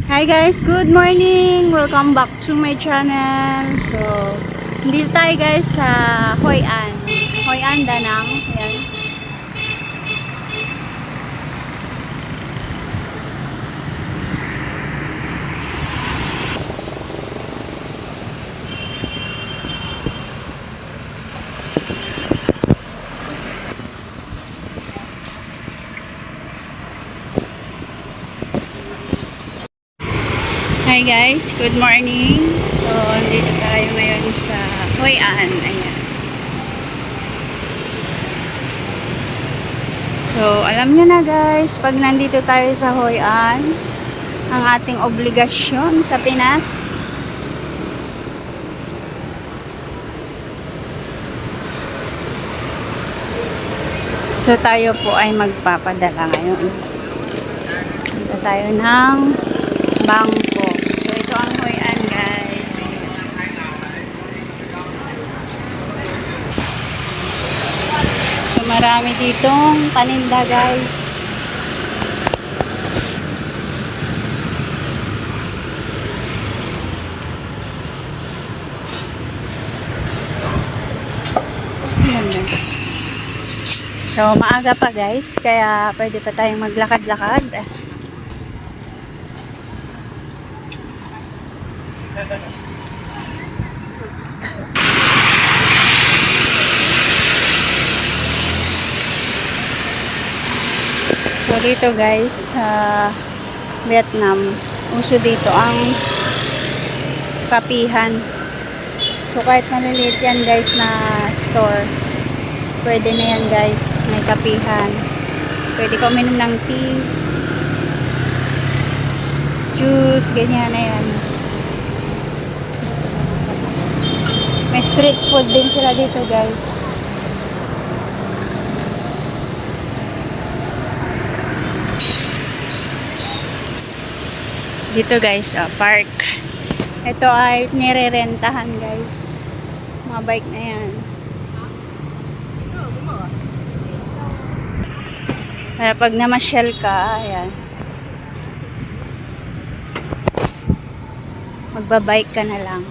Hi guys, good morning! Welcome back to my channel. So, dito tayo guys sa Hoi An. Hoi An, Danang. Ayan. Hi guys, good morning. So, dito tayo ngayon sa Hoi An. Ayan. So, alam nyo na guys, pag nandito tayo sa Hoi An, ang ating obligasyon sa Pinas, so tayo po ay magpapadala ngayon. Dito tayo ng bangko. So, ito ang Hoi An guys. So, marami ditong paninda guys. So, maaga pa guys, kaya pwede pa tayong maglakad-lakad. So, dito guys, sa Vietnam, uso dito ang kapihan. So, kahit maliliit yan guys na store, pwede na yan guys, may kapihan. Pwede ka uminom ng tea, juice, ganyan na yan. May street food din sila dito guys. Dito guys, park. Ito ay nirerentahan guys. Mga bike na yan. Para pag namasyal ka, ayan. Magbabike ka na lang.